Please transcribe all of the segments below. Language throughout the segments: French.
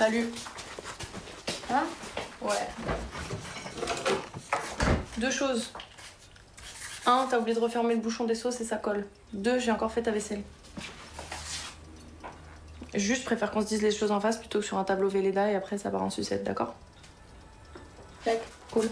Salut. Hein? Ouais. Deux choses. Un, t'as oublié de refermer le bouchon des sauces et ça colle. Deux, j'ai encore fait ta vaisselle. Juste, je préfère qu'on se dise les choses en face plutôt que sur un tableau Velleda et après ça part en sucette, d'accord? Tac, cool.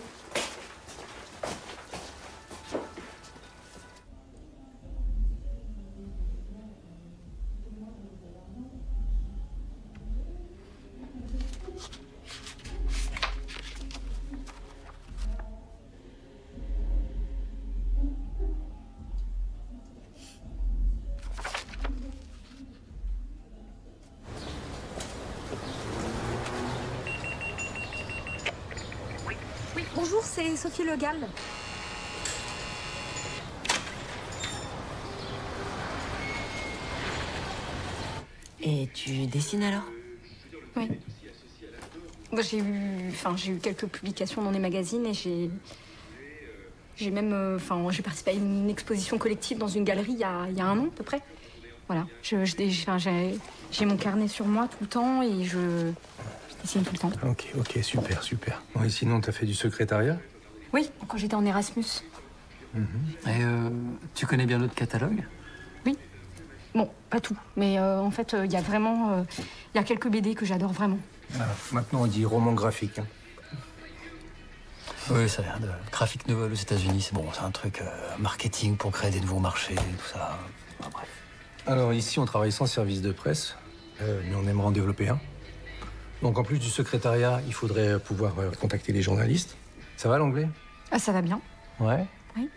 Bonjour, c'est Sophie Le Gall. Et tu dessines alors? Oui. Bon, j'ai eu quelques publications dans des magazines et j'ai même j'ai participé à une exposition collective dans une galerie il y a un an à peu près. Voilà, j'ai mon carnet sur moi tout le temps et je dessine tout le temps. Ok, super. Bon, et sinon, t'as fait du secrétariat? Oui, quand j'étais en Erasmus. Et tu connais bien notre catalogue? Oui. Bon, pas tout, mais en fait, il y a vraiment... Il y a quelques BD que j'adore vraiment. Ah, maintenant, on dit roman graphique. Hein. Oui, ça vient de graphic novel aux États-Unis. C'est bon, c'est un truc marketing pour créer des nouveaux marchés, tout ça. Enfin, bref. Alors, ici, on travaille sans service de presse, mais on aimerait en développer un. Donc, en plus du secrétariat, il faudrait pouvoir contacter les journalistes. Ça va, l'anglais? Ah, ça va bien. Ouais. Oui.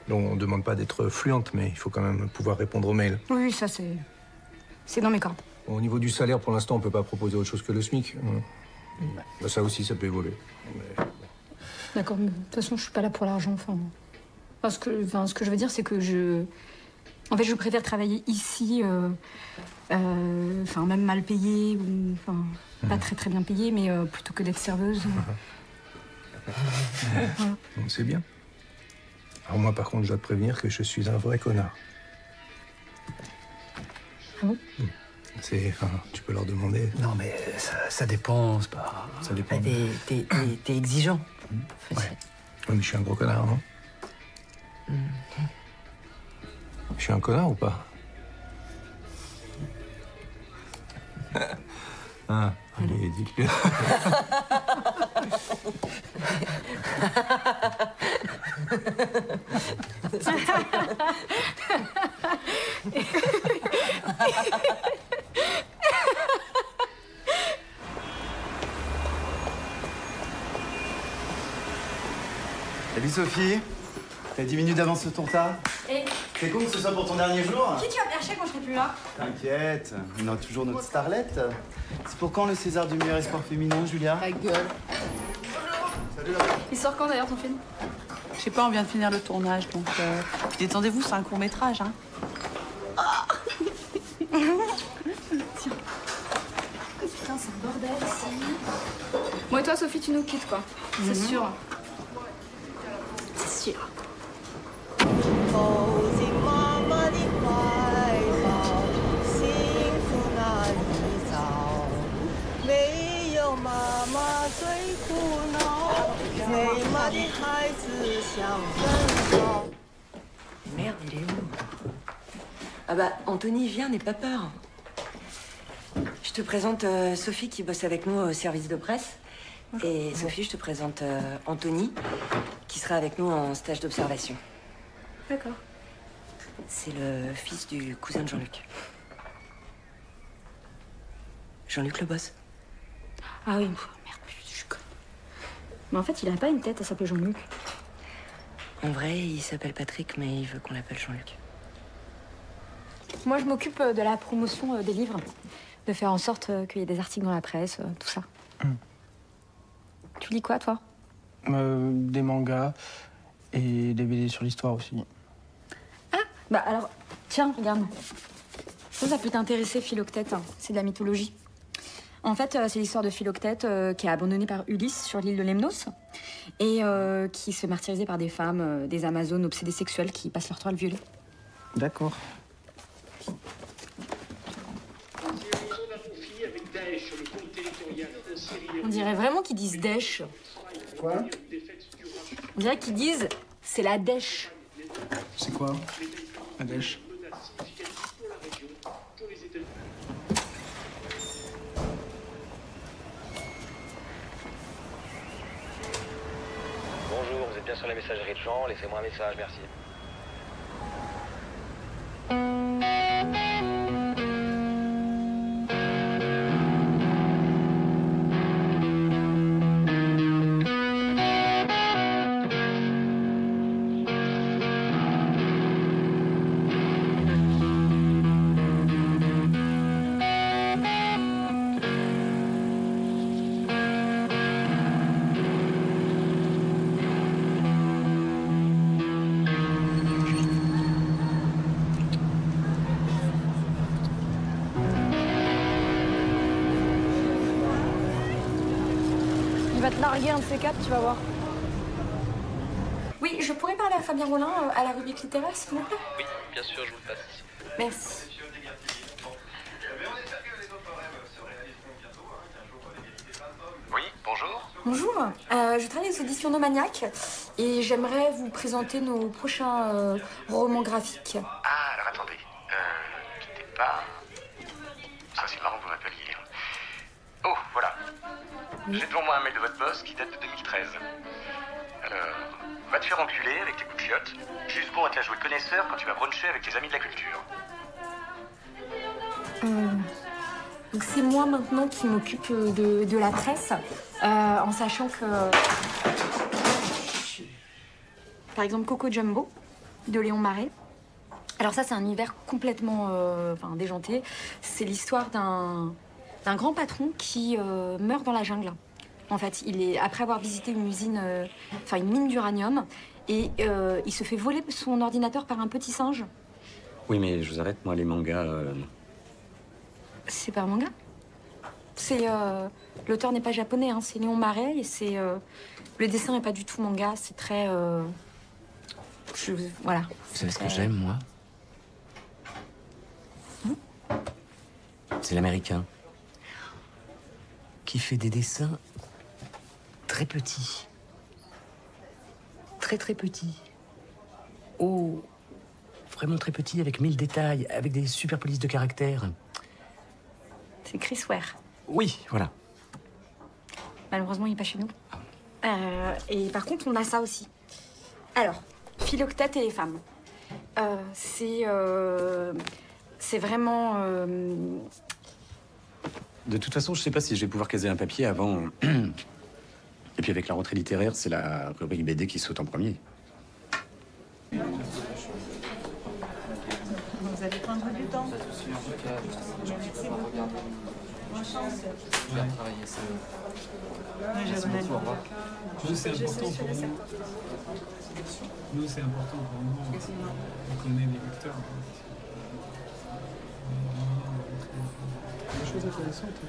Donc, on ne demande pas d'être fluente, mais il faut quand même pouvoir répondre aux mails. Oui, ça, c'est dans mes cordes. Bon, au niveau du salaire, pour l'instant, on ne peut pas proposer autre chose que le SMIC. Bah, ça aussi, ça peut évoluer. Mais... D'accord, mais de toute façon, je suis pas là pour l'argent. Ce que je veux dire, c'est que je préfère travailler ici, même mal payé, ou pas très bien payé, mais plutôt que d'être serveuse. Voilà. Donc, c'est bien. Alors moi, par contre, je dois te prévenir que je suis un vrai connard. Ah bon? Tu peux leur demander. Non, mais ça dépend, c'est pas... Ça dépend. T'es exigeant. Ouais. Ouais, mais je suis un gros connard, non? Je suis un connard ou pas? Ah, allez, dites-le. Salut Sophie, t'as 10 minutes d'avance sur ton tas. Et C'est con que ce soit pour ton dernier jour. qui tu vas percher quand je serai plus là? T'inquiète, on a toujours notre starlette. C'est pour quand le César du meilleur espoir féminin, Julia? Ta gueule. Salut là. Il sort quand d'ailleurs ton film? Je sais pas, on vient de finir le tournage, donc... Puis détendez-vous, c'est un court-métrage, hein. Tiens. Putain, c'est un bordel ici. Moi et toi, Sophie, tu nous quittes, quoi. C'est sûr. C'est sûr. 投进妈妈的怀抱，幸福那一早，没有妈妈最苦恼，美满的孩子想奔跑。 Merde, il est où? Ah bah, Anthony, viens, n'aie pas peur. Je te présente Sophie qui bosse avec nous au service de presse. Et Sophie, je te présente Anthony qui sera avec nous en stage d'observation. D'accord. C'est le fils du cousin de Jean-Luc. Jean-Luc le boss. Ah oui, merde, je suis conne. Mais en fait, il a pas une tête à s'appeler Jean-Luc. En vrai, il s'appelle Patrick, mais il veut qu'on l'appelle Jean-Luc. Moi, je m'occupe de la promotion des livres. De faire en sorte qu'il y ait des articles dans la presse, tout ça. Tu lis quoi, toi? Des mangas et des BD sur l'histoire aussi. Ah, bah alors, tiens, regarde. Ça peut t'intéresser, Philoctète. Hein. C'est de la mythologie. En fait, c'est l'histoire de Philoctète qui est abandonné par Ulysse sur l'île de Lemnos et qui se fait martyriser par des femmes, des Amazones obsédées sexuelles qui passent leur temps à le violer. D'accord. On dirait vraiment qu'ils disent dèche. Quoi? On dirait qu'ils disent c'est la dèche. C'est quoi? La dèche? Bonjour, vous êtes bien sur la messagerie de Jean, laissez-moi un message, merci. Il va te larguer un de ces quatre, tu vas voir. Oui, je pourrais parler à Fabien Rollin à la rubrique littéraire, s'il vous plaît? Oui, bien sûr, je vous le passe. Merci. Oui, bonjour. Bonjour, je travaille aux auditions Nomaniac et j'aimerais vous présenter nos prochains romans graphiques. Ah, alors attendez, quittez pas. Ça, c'est marrant que vous m'appeliez. Oh, voilà. J'ai devant moi un mail de votre boss qui date de 2013. Alors, va te faire enculer avec tes coups de chiotte. Juste bon à te la jouer connaisseur quand tu vas bruncher avec tes amis de la culture. Donc c'est moi maintenant qui m'occupe de la presse, en sachant que... Par exemple, Coco Jumbo, de Léon Marais. Alors ça, c'est un univers complètement déjanté. C'est l'histoire d'un grand patron qui meurt dans la jungle. En fait, après avoir visité une usine, une mine d'uranium, et il se fait voler son ordinateur par un petit singe. Oui, mais je vous arrête, moi, les mangas... C'est pas un manga. C'est l'auteur n'est pas japonais, hein, c'est Léon Marais et c'est le dessin n'est pas du tout manga, c'est très voilà. Vous savez ce que j'aime, moi? C'est l'américain qui fait des dessins très petits. Très très petits. Oh, vraiment très petits, avec 1000 détails, avec des super polices de caractère. C'est Chris Ware. Oui, voilà. Malheureusement, il n'est pas chez nous. Et par contre, on a ça aussi. Alors, Philoctète et les femmes. C'est vraiment... De toute façon, je sais pas si je vais pouvoir caser un papier avant. Et puis avec la rentrée littéraire, c'est la rubrique BD qui saute en premier. Vous allez prendre du temps. Merci beaucoup. Bonne chance. Je vais travailler ça. Nous, c'est important pour nous. Nous, c'est important pour nous. On connaît les lecteurs. Des choses intéressantes.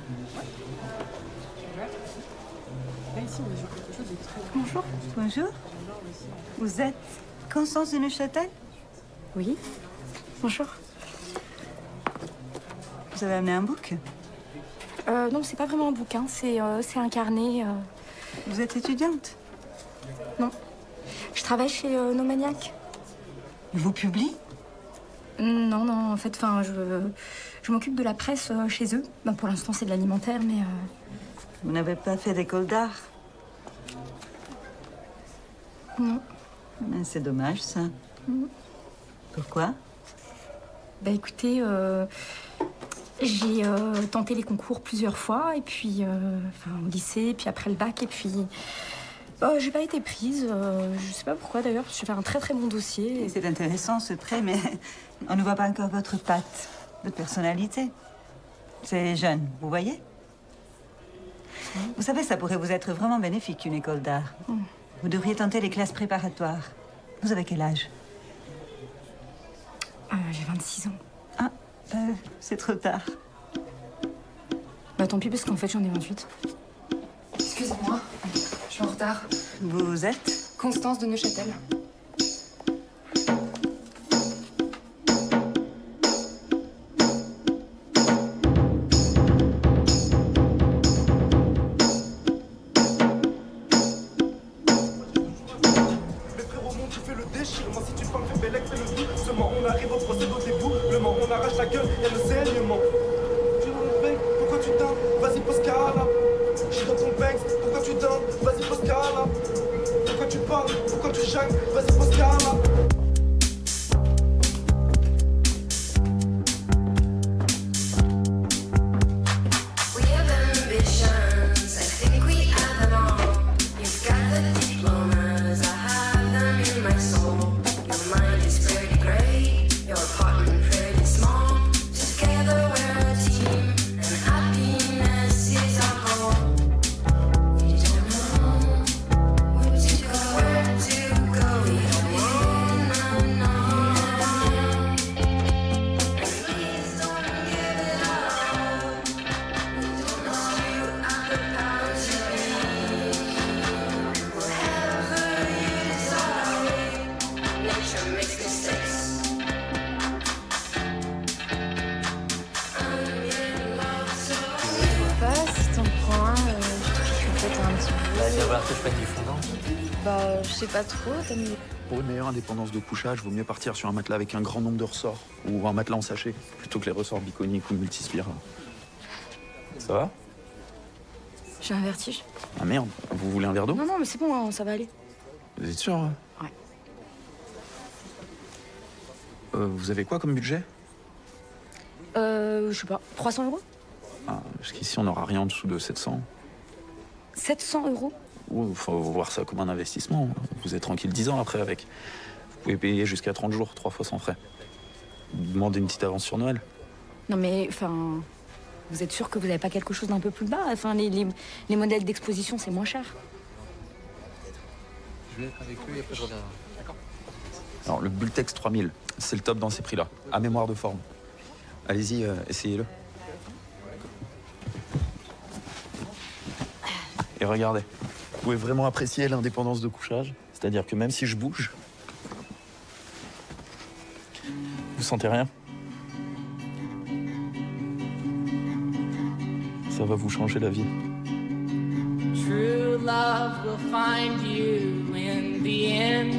Là, ici, on a vu quelque chose de très... Bonjour. Bonjour. Vous êtes Constance de Neuchâtel? Oui. Bonjour. Vous avez amené un book? Non, c'est pas vraiment un bouquin, c'est un carnet. Vous êtes étudiante? Non. Je travaille chez Nomaniac. Ils vous publient? Non, en fait, je m'occupe de la presse chez eux. Ben, pour l'instant, c'est de l'alimentaire, mais... Vous n'avez pas fait d'école d'art? Non. Mais c'est dommage, ça. Pourquoi? Bah écoutez, j'ai tenté les concours plusieurs fois, et puis, au lycée, puis après le bac, et puis... j'ai pas été prise, je sais pas pourquoi d'ailleurs, j'ai fait un très très bon dossier. C'est intéressant ce trait, mais on ne voit pas encore votre patte, votre personnalité. C'est jeune, vous voyez? Vous savez, ça pourrait vous être vraiment bénéfique, une école d'art. Vous devriez tenter les classes préparatoires. Vous avez quel âge? J'ai 26 ans. Ah, c'est trop tard. Bah tant pis, parce qu'en fait, j'en ai 28. Excusez-moi, je suis en retard. Vous êtes? Constance de Neuchâtel. doucement, le fait bel fait le doux. Seulement on arrive au procès au déboulement. On arrache la gueule, y'a le saignement. Tu dans le bec, pourquoi tu danses? Vas-y, Pascal. J'suis dans ton banks, pourquoi tu danses? Vas-y, Pascal. Pourquoi tu parles? Pourquoi tu chaques? Vas-y, Pascal. Je sais pas trop, t'as mis... Pour une meilleure indépendance de couchage, vaut mieux partir sur un matelas avec un grand nombre de ressorts ou un matelas en sachet, plutôt que les ressorts biconiques ou multispires. Ça va? J'ai un vertige. Ah merde, vous voulez un verre d'eau? Non, non, mais c'est bon, ça va aller. Vous êtes sûr? Ouais. Vous avez quoi comme budget? Je sais pas, 300 €? Ah, parce qu'ici, on n'aura rien en dessous de 700. 700 €? Il faut voir ça comme un investissement. Vous êtes tranquille 10 ans après avec. Vous pouvez payer jusqu'à 30 jours, 3 fois sans frais. Demandez une petite avance sur Noël. Non mais, enfin... Vous êtes sûr que vous n'avez pas quelque chose d'un peu plus bas? Enfin, les modèles d'exposition, c'est moins cher. Je vais être avec eux et après je reviens. D'accord. Alors, le Bultex 3000, c'est le top dans ces prix-là. À mémoire de forme. Allez-y, essayez-le. Et regardez. Vous pouvez vraiment apprécier l'indépendance de couchage. C'est-à-dire que même si je bouge, vous sentez rien. Ça va vous changer la vie. True love will find you in the end.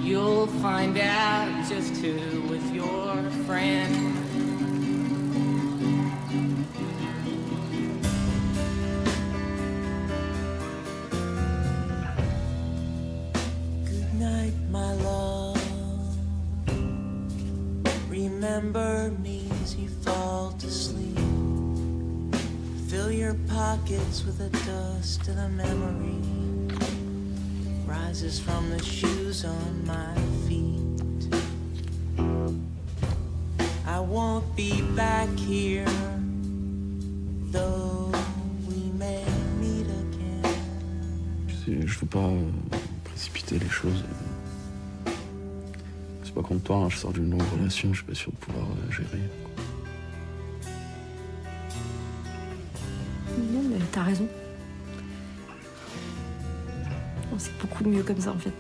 You'll find out just who was your friend. Remember me as you fall to sleep. Fill your pockets with the dust of the memory. Rises from the shoes on my feet. I won't be back here, though we may meet again. Je veux pas précipiter les choses. C'est pas contre toi, hein, je sors d'une longue relation, je suis pas sûr de pouvoir gérer. Non, mais t'as raison. C'est beaucoup mieux comme ça, en fait.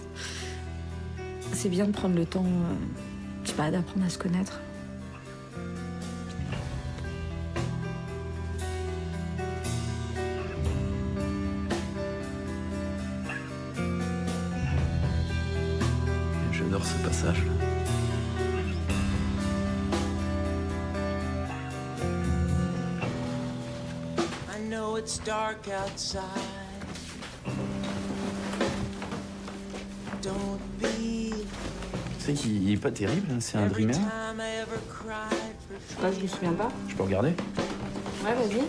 C'est bien de prendre le temps, je sais pas, d'apprendre à se connaître. J'adore ce passage-là. I know it's dark outside. Don't be. Tu sais qu'il est pas terrible, hein, c'est un dreamer. Je sais pas, je me souviens pas. Je peux regarder? Ouais, vas-y.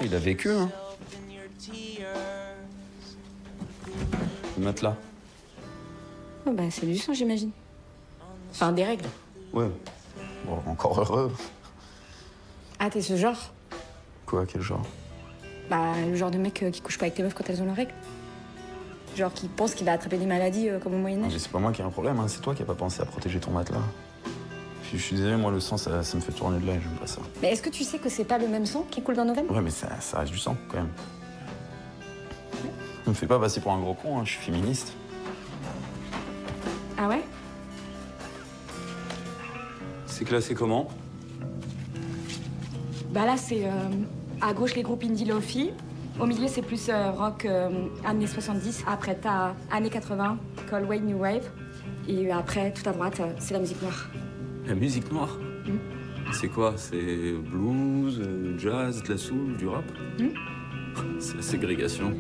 Il a vécu, hein. Le matelas. Oh bah, c'est du sang, j'imagine. Enfin, des règles. Ouais. Bon, encore heureux. Ah, t'es ce genre? Quoi, quel genre? Bah, le genre de mec qui couche pas avec les meufs quand elles ont leurs règles. Genre qui pense qu'il va attraper des maladies comme au Moyen-Âge. C'est pas moi qui ai un problème, hein. C'est toi qui as pas pensé à protéger ton matelas. Je suis désolé, moi, le sang, ça me fait tourner de l'œil, j'aime pas ça. Mais est-ce que tu sais que c'est pas le même sang qui coule dans nos veines? Ouais, mais ça reste du sang, quand même. Ne me fais pas passer pour un gros con, hein. Je suis féministe. Ah ouais? C'est classé comment? Bah là, c'est à gauche les groupes indie lofi. Au milieu, c'est plus rock années 70. Après, t'as années 80, Cold Wave, New Wave. Et après, tout à droite, c'est la musique noire. La musique noire? C'est quoi? C'est blues, jazz, de la soul, du rap? C'est la ségrégation.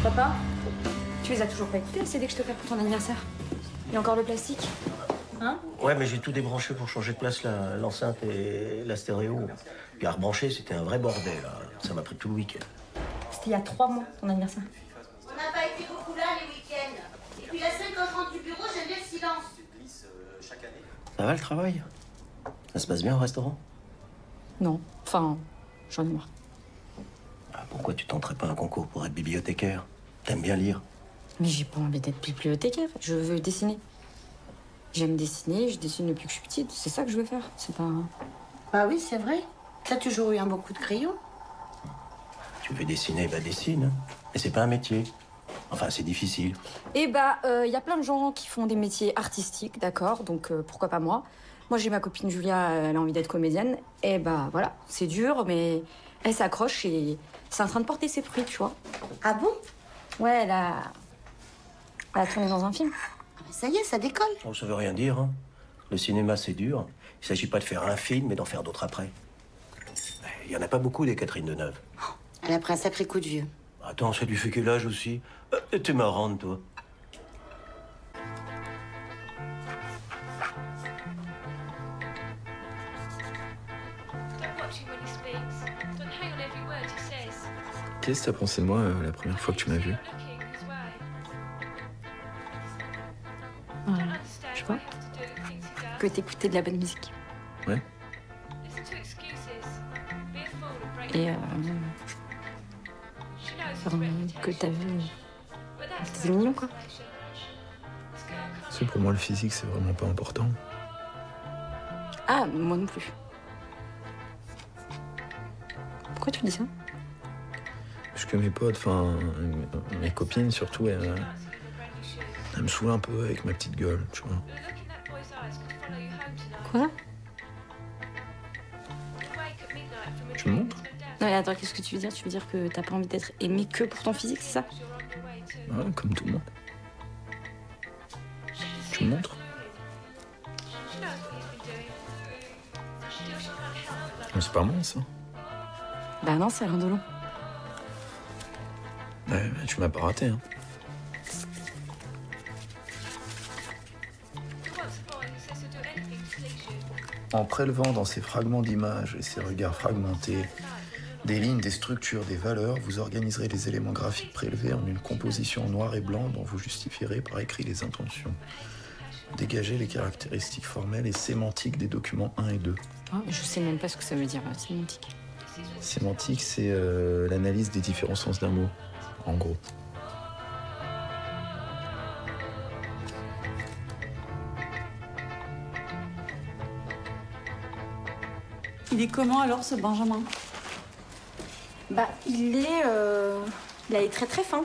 Papa, tu les as toujours pas écoutés, c'est dès que je te fais pour ton anniversaire. Il y a encore le plastique. Hein? Ouais, mais j'ai tout débranché pour changer de place, l'enceinte et la stéréo. Puis à rebrancher, c'était un vrai bordel. Là. Ça m'a pris tout le week-end. C'était il y a 3 mois, ton anniversaire. On n'a pas été beaucoup là les week-ends. Et puis la semaine quand je rentre du bureau, j'aime bien le silence. Ça va le travail? Ça se passe bien au restaurant? Non, enfin, j'en ai marre. Ah, pourquoi tu tenterais pas un concours pour être bibliothécaire? T'aimes bien lire? Mais j'ai pas envie d'être bibliothécaire, je veux dessiner. J'aime dessiner, je dessine depuis que je suis petite, c'est ça que je veux faire, c'est pas... Bah oui, c'est vrai. T'as toujours eu un bon coup de crayon. Tu veux dessiner, bah dessine. Mais c'est pas un métier. Enfin, c'est difficile. Eh bah, y a plein de gens qui font des métiers artistiques, d'accord, donc pourquoi pas moi. Moi, j'ai ma copine Julia, elle a envie d'être comédienne. Et bah, voilà, c'est dur, mais elle s'accroche et c'est en train de porter ses fruits, tu vois. Ah bon? Ouais, elle a tourné dans un film. Ça y est, ça décolle. Oh, ça veut rien dire, hein. Le cinéma, c'est dur. Il s'agit pas de faire un film, mais d'en faire d'autres après. Il y en a pas beaucoup, des Catherine Deneuve. Elle a pris un sacré coup de vieux. Attends, ça lui fait quel âge aussi? T'es marrante, toi. Qu'est-ce que t'as pensé de moi la première fois que tu m'as vu? Je sais pas. Que t'écoutais de la bonne musique. Ouais. Et que t'as vu... C'était mignon, quoi. C'est pour moi, le physique, c'est vraiment pas important. Ah, moi non plus. Pourquoi tu dis ça? Parce que mes potes, enfin, mes copines surtout, elles me saoulent un peu avec ma petite gueule, tu vois. Quoi? Tu me montres? Non, mais attends, qu'est-ce que tu veux dire? Tu veux dire que t'as pas envie d'être aimé que pour ton physique, c'est ça? Ouais, comme tout le monde. Tu me montres? Mais c'est pas moi, ça. Bah non, c'est Alain Delon. Ouais, mais tu m'as pas raté, hein. En prélevant dans ces fragments d'images et ces regards fragmentés, des lignes, des structures, des valeurs, vous organiserez les éléments graphiques prélevés en une composition en noir et blanc dont vous justifierez par écrit les intentions. Dégagez les caractéristiques formelles et sémantiques des documents 1 et 2. Oh, je sais même pas ce que ça veut dire, sémantique. Sémantique, c'est l'analyse des différents sens d'un mot, en gros. Il est comment alors, ce Benjamin? Bah, il est très très fin.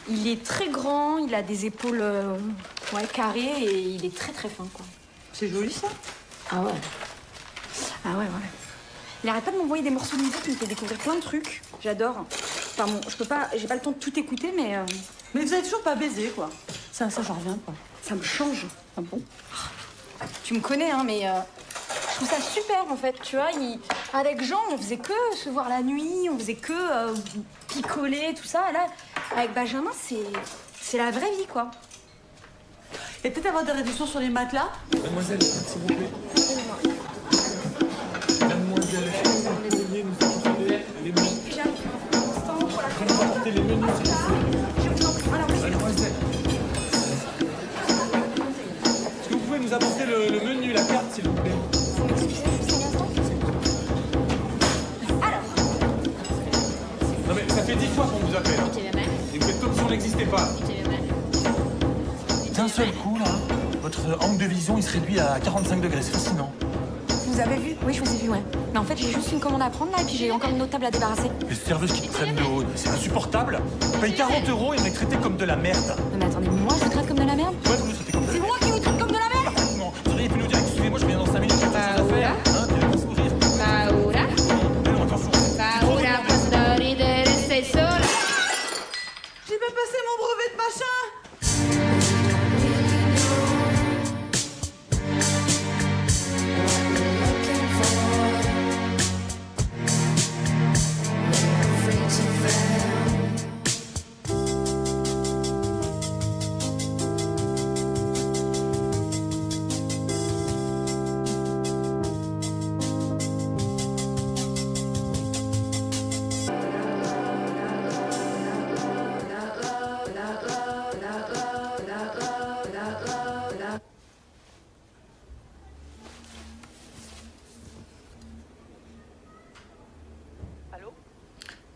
Il est très grand, il a des épaules ouais, carrées et il est très très fin, quoi. C'est joli, ça? Ah ouais. Ah ouais, ouais. Il arrête pas de m'envoyer des morceaux de musique, il me fait découvrir plein de trucs. J'adore. Enfin bon, je peux pas, j'ai pas le temps de tout écouter, mais... Mais vous avez toujours pas baisé, quoi. Ça j'en reviens pas. Ça me change. Ah bon? Tu me connais, hein, mais... Je trouve ça super, en fait, tu vois. Avec Jean, on faisait que se voir la nuit, on faisait que picoler, tout ça. Là, avec Benjamin, c'est la vraie vie, quoi. Et peut-être avoir des réductions sur les matelas? Mademoiselle, s'il vous plaît. Mademoiselle, les menus, nous avons les menus. Apportez les menus, s'il vous plaît. Mademoiselle. Est-ce que vous pouvez nous apporter le menu, la carte, s'il vous plaît? Non mais ça fait 10 fois qu'on vous appelle. Et vous faites comme si on n'existait pas. D'un seul coup, là, votre angle de vision, il se réduit à 45 degrés. C'est fascinant. Vous Vous avez vu? Oui, je vous ai vu, ouais. Mais en fait, j'ai juste une commande à prendre là et puis j'ai encore une autre table à débarrasser. Les serveuses qui te traitent de haut, c'est insupportable. On paye 40 € et on est traité comme de la merde. Non mais attendez, moi je vous traite comme de la merde? Ouais, vous nous traitez comme de la C'est merde. moi qui vous traite comme de la merde? Parfaitement. Vous auriez pu nous dire, excusez-moi, je reviens dans 5 minutes, j'ai quelque chose à faire. Hein, t'as le sourire. Paura. Mais non, attention. Paura quando ridere sei sola. J'ai pas passé mon brevet de machin.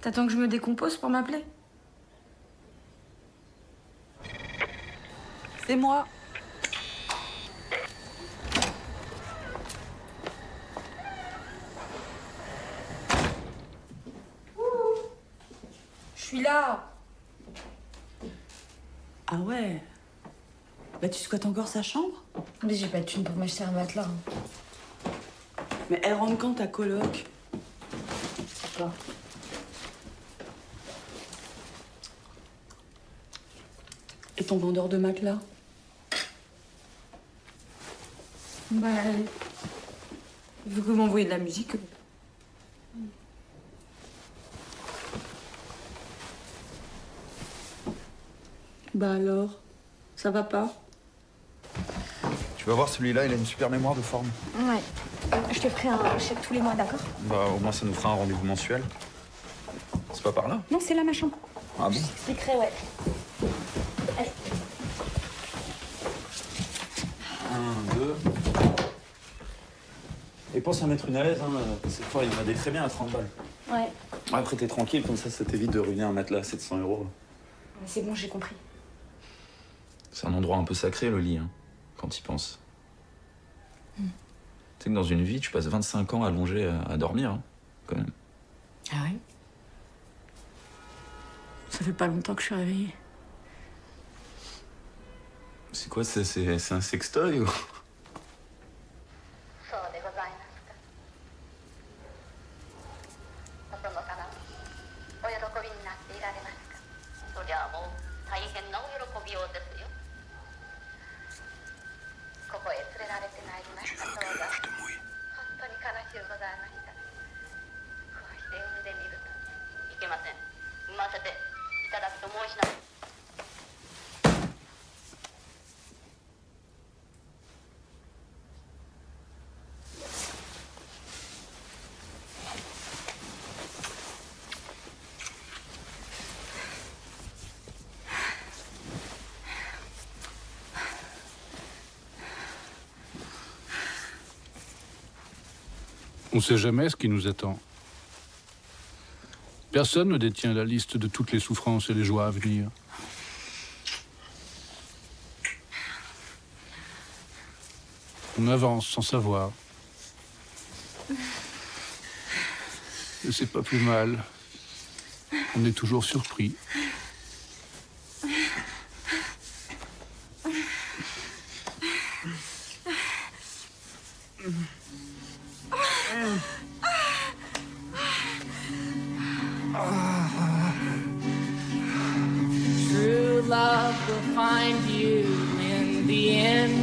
T'attends que je me décompose pour m'appeler? C'est moi. Je suis là. Ah ouais. Bah tu squattes encore sa chambre? Mais j'ai pas de thune pour m'acheter un matelas. Mais elle rentre quand ta coloc? C'est quoi? Et ton vendeur de matelas? Bah, il faut que vous m'envoyiez de la musique. Bah alors, ça va pas? Tu vas voir, celui-là, il a une super mémoire de forme. Ouais. Je te ferai un chèque tous les mois, d'accord? Bah, au moins, ça nous fera un rendez-vous mensuel. C'est pas par là? Non, c'est là ma chambre. Ah bon? Je t'expliquerai, ouais. Allez. 1, 2. Et pense à mettre une à l'aise, hein. Cette fois, il y en a des très bien à 30 balles. Ouais. Après, t'es tranquille, comme ça t'évite de ruiner un matelas à 700 €. C'est bon, j'ai compris. C'est un endroit un peu sacré, le lit, hein, quand t'y penses. Tu sais que dans une vie, tu passes 25 ans allongé à dormir, hein, quand même. Ah ouais? Ça fait pas longtemps que je suis réveillée. C'est quoi, c'est un sextoy ou... Tu veux que je te mouille? On ne sait jamais ce qui nous attend. Personne ne détient la liste de toutes les souffrances et les joies à venir. On avance sans savoir. Et c'est pas plus mal. On est toujours surpris. True love will find you in the end.